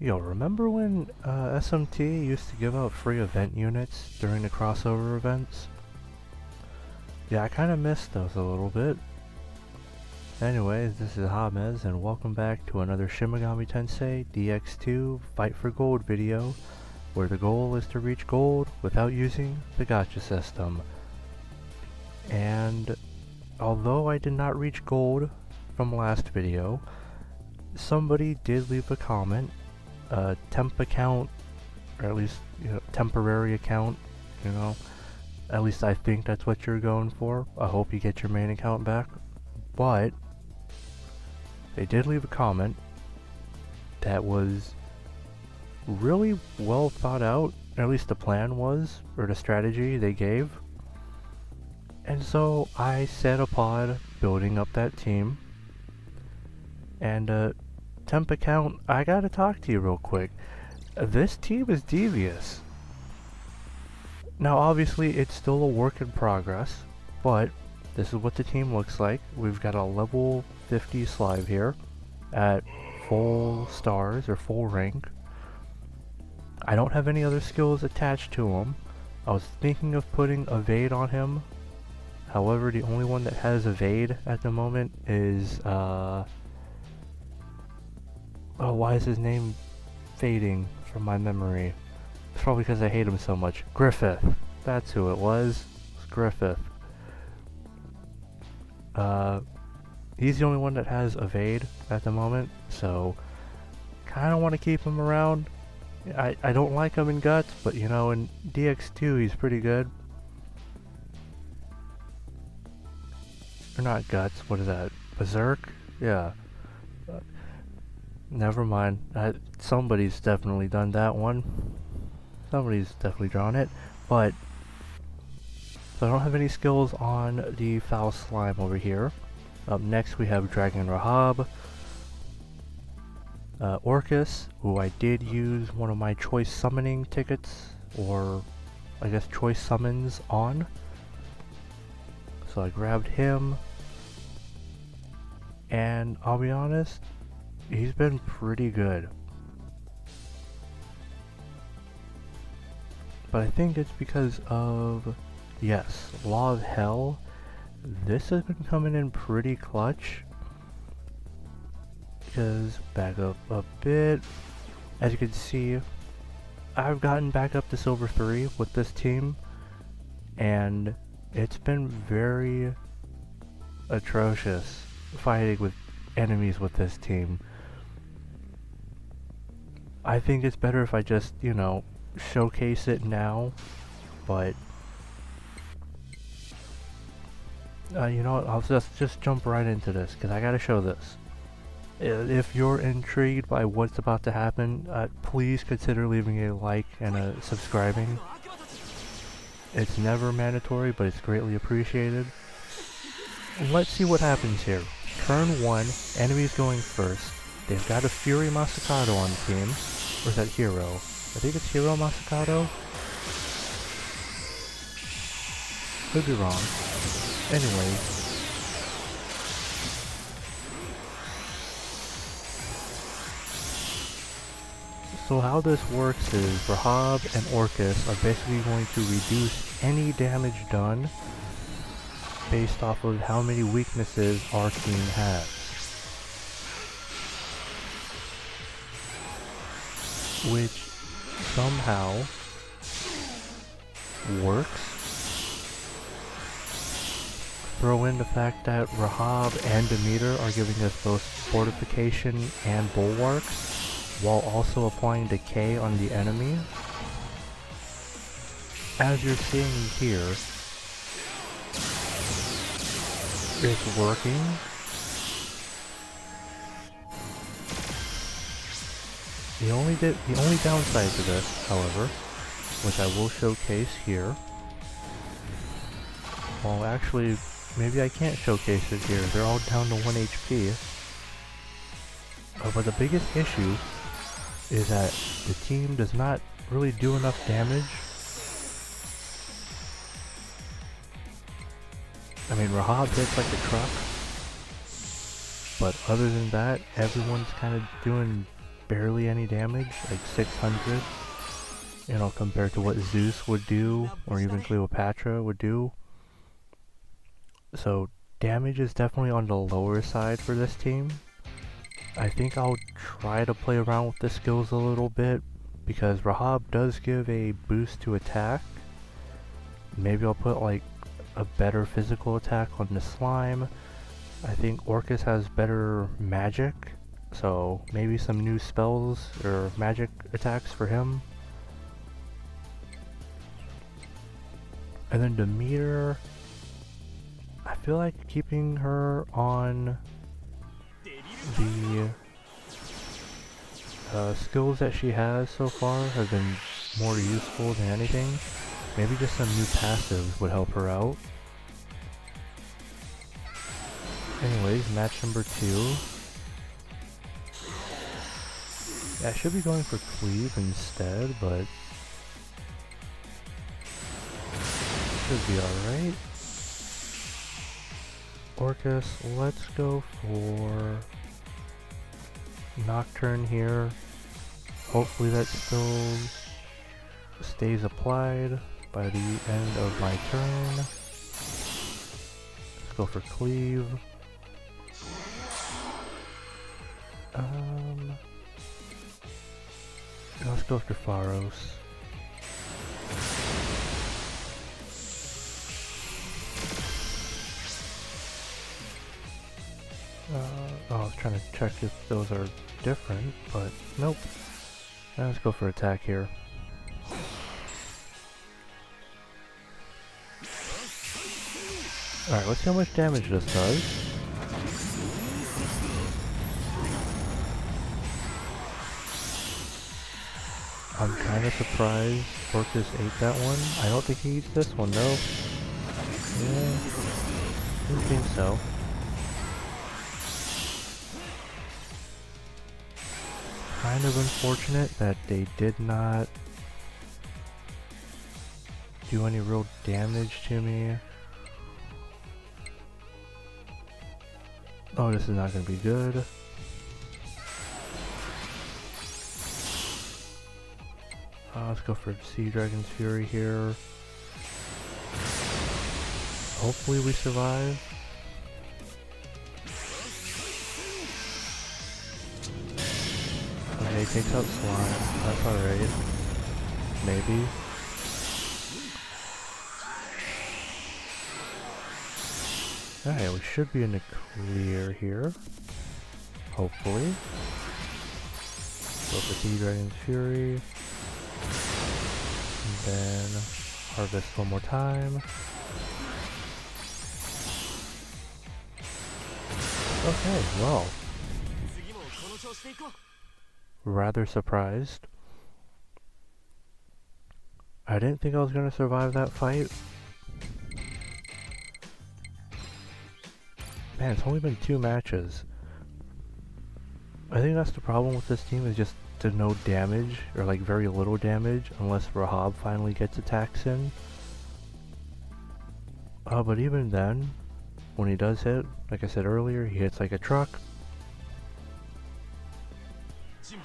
Yo, remember when SMT used to give out free event units during the crossover events? Yeah, I kinda missed those a little bit. Anyways, this is Hamez, and welcome back to another Shin Megami Tensei Dx2 Fight for Gold video, where the goal is to reach gold without using the gacha system. And although I did not reach gold from last video, somebody did leave a comment, a temp account, or at least temporary account, at least I think that's what you're going for. I hope you get your main account back. But they did leave a comment that was really well thought out, or at least the plan was, or the strategy they gave. And so I set upon building up that team. And temp account, I gotta talk to you real quick. This team is Devious. Now obviously it's still a work in progress, but this is what the team looks like. We've got a level 50 Slive here at full stars or full rank. I don't have any other skills attached to him. I was thinking of putting evade on him. However, the only one that has evade at the moment is oh, why is his name fading from my memory? It's probably because I hate him so much. Griffith. That's who it was. It's Griffith. He's the only one that has evade at the moment, so kinda want to keep him around. I don't like him in Guts, but in Dx2 he's pretty good. Or not Guts, what is that? Berserk? Yeah. Never mind. Somebody's definitely done that one. Somebody's definitely drawn it. But so I don't have any skills on the foul slime over here. Up next we have Dragon Rahab, Orcus, who I did use one of my choice summoning tickets, or I guess choice summons on. So I grabbed him, and I'll be honest, he's been pretty good. But I think it's because of, yes, Law of Hell. This has been coming in pretty clutch. Because, back up a bit, as you can see, I've gotten back up to Silver 3 with this team, and it's been very atrocious fighting with enemies with this team. I think it's better if I just, showcase it now, but you know what, I'll just jump right into this, because I gotta show this. If you're intrigued by what's about to happen, please consider leaving a like and subscribing. It's never mandatory, but it's greatly appreciated. Let's see what happens here. Turn 1, enemies going first. They've got a Fury Masakado on the team. Or is that Hero? I think it's Hero Masakado? Could be wrong. Anyway. So how this works is Rahab and Orcus are basically going to reduce any damage done based off of how many weaknesses our team has. Which somehow works. Throw in the fact that Rahab and Demeter are giving us both fortification and bulwarks, while also applying decay on the enemy. As you're seeing here, it's working. The only downside to this, however, which I will showcase here, well actually, maybe I can't showcase it here, they're all down to 1 HP, but the biggest issue is that the team does not really do enough damage. I mean, Rahab hits like a truck, but other than that, everyone's kind of doing barely any damage, like 600, you know, compared to what Zeus would do, or even Cleopatra would do. So damage is definitely on the lower side for this team. I think I'll try to play around with the skills a little bit, because Rahab does give a boost to attack. Maybe I'll put like a better physical attack on the slime. I think Orcus has better magic, so maybe some new spells or magic attacks for him. And then Demeter, I feel like keeping her on the skills that she has so far have been more useful than anything. Maybe just some new passives would help her out. Anyways, match number 2. Yeah, I should be going for Cleave instead, but should be alright. Orcus, let's go for Nocturne here. Hopefully that still stays applied by the end of my turn. Let's go for Cleave. Let's go after Pharos. I was trying to check if those are different, but nope. Let's go for attack here. Alright, let's see how much damage this does. I'm kind of surprised Orcus ate that one. I don't think he eats this one though. Yeah, I don't think so. Kind of unfortunate that they did not do any real damage to me. Oh, this is not going to be good. Let's go for Sea Dragon's Fury here. Hopefully we survive. Okay, takes out Slime. That's alright. Maybe. Alright, we should be in the clear here. Hopefully. Go for Sea Dragon's Fury. And then harvest one more time. Okay, well. Rather surprised. I didn't think I was going to survive that fight. Man, it's only been 2 matches. I think that's the problem with this team, is just to no damage, or like very little damage, unless Rahab finally gets attacks in. But even then, when he does hit, like I said earlier, he hits like a truck. So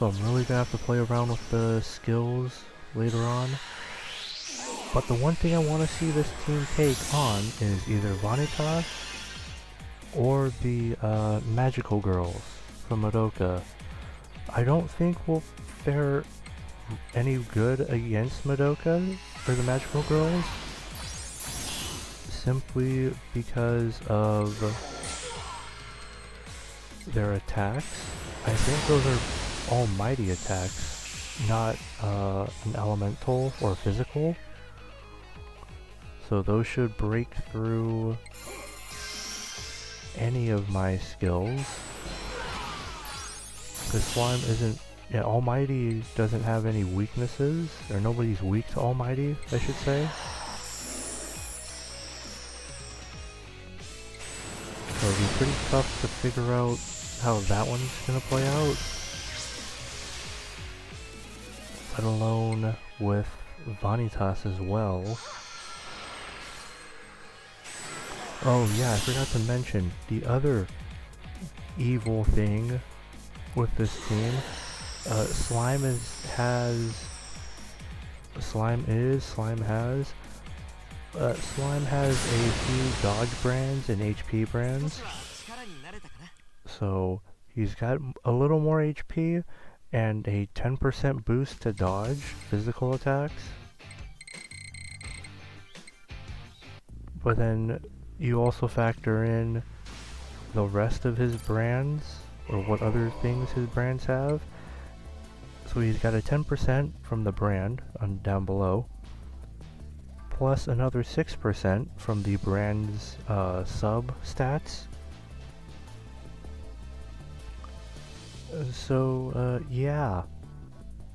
I'm really gonna have to play around with the skills later on. But the one thing I want to see this team take on is either Vanitas or the magical girls from Madoka. I don't think we'll fare any good against Madoka or the magical girls, simply because of their attacks. I think those are almighty attacks, not an elemental or physical. So those should break through any of my skills. Because Slime isn't... Yeah, Almighty doesn't have any weaknesses, or nobody's weak to Almighty, I should say. So it'll be pretty tough to figure out how that one's gonna play out. Let alone with Vanitas as well. Oh yeah, I forgot to mention, the other evil thing with this team. Slime has a few dodge brands and HP brands. So he's got a little more HP and a 10% boost to dodge physical attacks. But then you also factor in the rest of his brands, or what other things his brands have. So he's got a 10% from the brand down below, plus another 6% from the brand's sub stats. So yeah,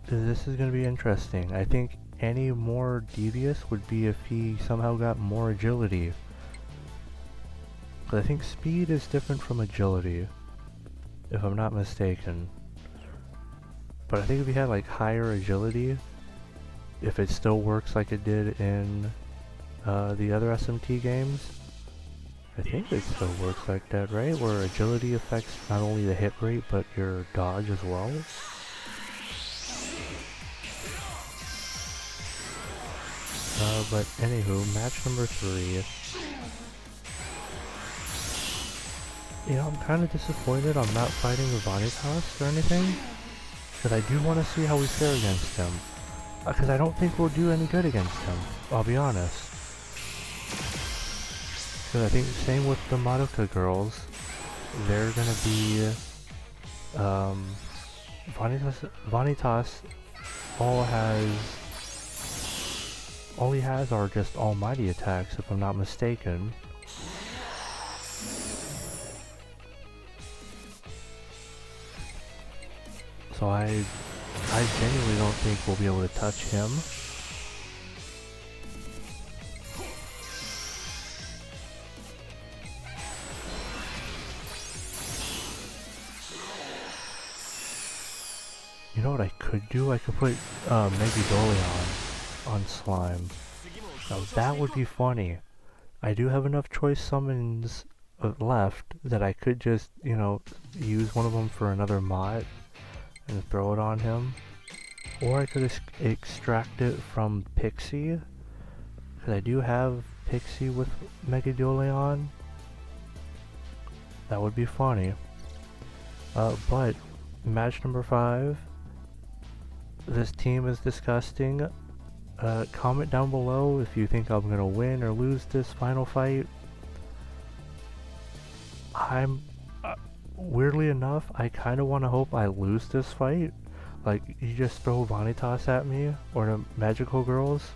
this is going to be interesting. I think any more devious would be if he somehow got more agility. But I think speed is different from agility, if I'm not mistaken. But I think if he had like higher agility, if it still works like it did in the other SMT games, I think it still works like that, right? Where agility affects not only the hit rate, but your dodge as well. But anywho, match number 3. You know, I'm kind of disappointed I'm not fighting Vanitas or anything, because I do want to see how we fare against him. Because I don't think we'll do any good against him, I'll be honest. Because I think same with the Madoka girls, they're gonna be, Vanitas all he has are just almighty attacks, if I'm not mistaken. So I genuinely don't think we'll be able to touch him. You know what I could do? I could put Megidolion on Slime. Now that would be funny. I do have enough choice summons left that I could just, you know, use one of them for another mod and throw it on him. Or I could extract it from Pixie, because I do have Pixie with Megidolion. That would be funny. But match number 5. This team is disgusting. Comment down below if you think I'm gonna win or lose this final fight. Weirdly enough, I kind of want to hope I lose this fight. Like, you just throw Vanitas at me, or the magical girls.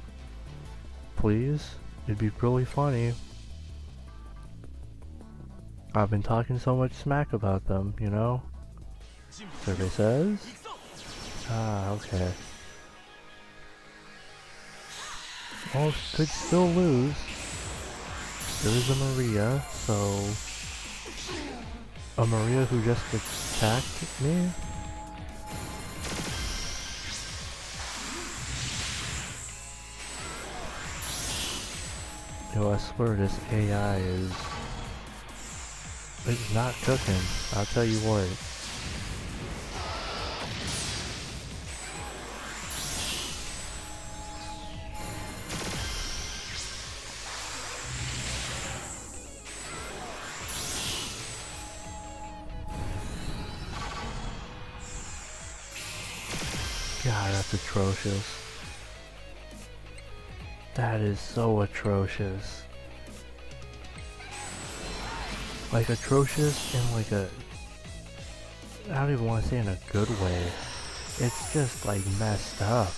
Please. It'd be really funny. I've been talking so much smack about them, you know? Survey says. Ah, okay. Well, could still lose. There is a Maria, so... A Maria who just attacked me? Yo, I swear this AI is... It's not cooking, I'll tell you what. God, that's atrocious. That is so atrocious. Like, atrocious in like a... I don't even want to say in a good way. It's just like messed up.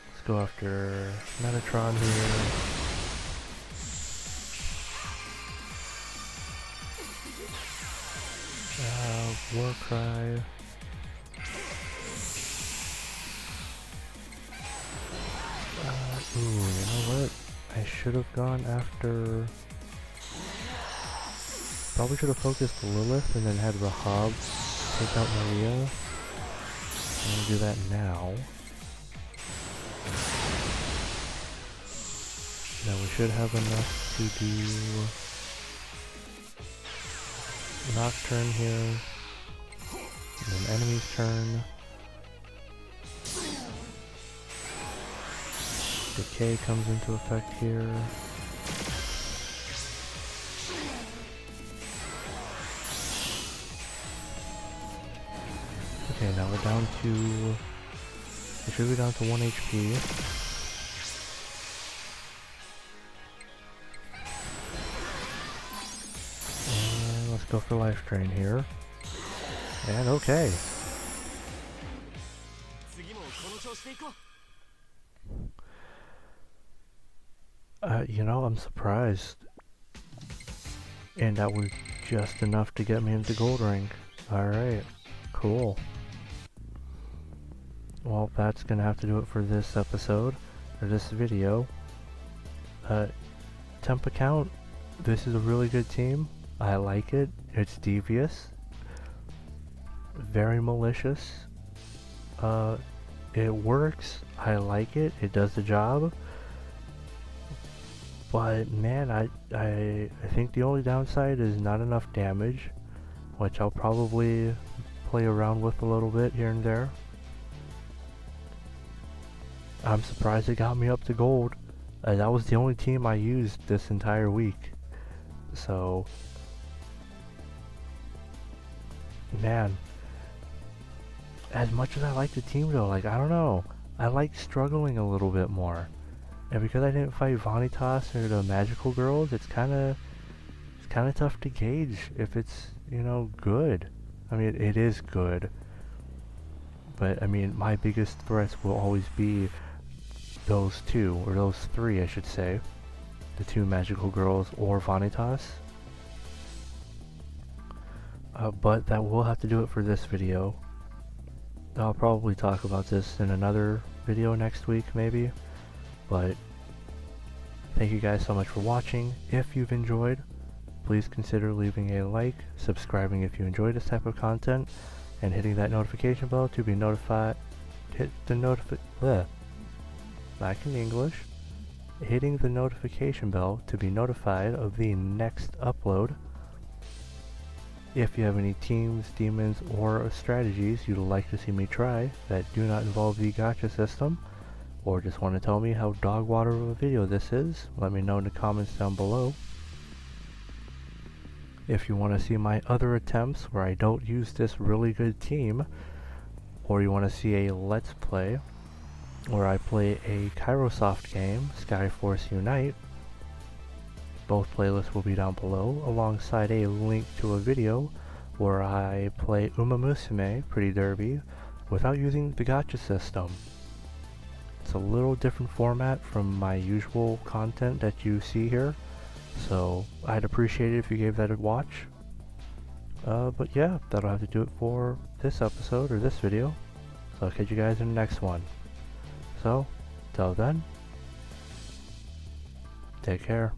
Let's go after Metatron here. Warcry. Ooh, you know what? I should have gone after... Probably should have focused Lilith and then had Rahab take out Maria. I'm gonna do that now. Now we should have enough to do... Nocturne here. And then enemy's turn. Decay comes into effect here. Okay, now we're down to... we should be down to 1 HP. And let's go for life drain here. And okay. You know, I'm surprised. And that was just enough to get me into gold rank. Alright, cool. Well, that's gonna have to do it for this episode, or this video. Temp account, this is a really good team. I like it. It's devious. Very malicious. It works. I like it. It does the job. But man, I think the only downside is not enough damage, which I'll probably play around with a little bit here and there. I'm surprised it got me up to gold. That was the only team I used this entire week. So, man, as much as I like the team though, like, I don't know, I like struggling a little bit more. And because I didn't fight Vanitas or the magical girls, it's kind of tough to gauge if it's, you know, good. I mean, it is good. But, I mean, my biggest threats will always be those two, or those three, I should say. The two magical girls or Vanitas. But that will have to do it for this video. I'll probably talk about this in another video next week, maybe. But thank you guys so much for watching. If you've enjoyed, please consider leaving a like, subscribing if you enjoy this type of content, and hitting that notification bell to be notified. Back in English. Hitting the notification bell to be notified of the next upload. If you have any teams, demons, or strategies you'd like to see me try that do not involve the gacha system, or just want to tell me how dog water of a video this is, let me know in the comments down below. If you want to see my other attempts where I don't use this really good team, or you want to see a let's play where I play a Kairosoft game, Skyforce Unite, both playlists will be down below, alongside a link to a video where I play Umamusume Pretty Derby without using the gacha system. It's a little different format from my usual content that you see here, so I'd appreciate it if you gave that a watch. But yeah, that'll have to do it for this episode, or this video, so I'll catch you guys in the next one. So, till then, take care.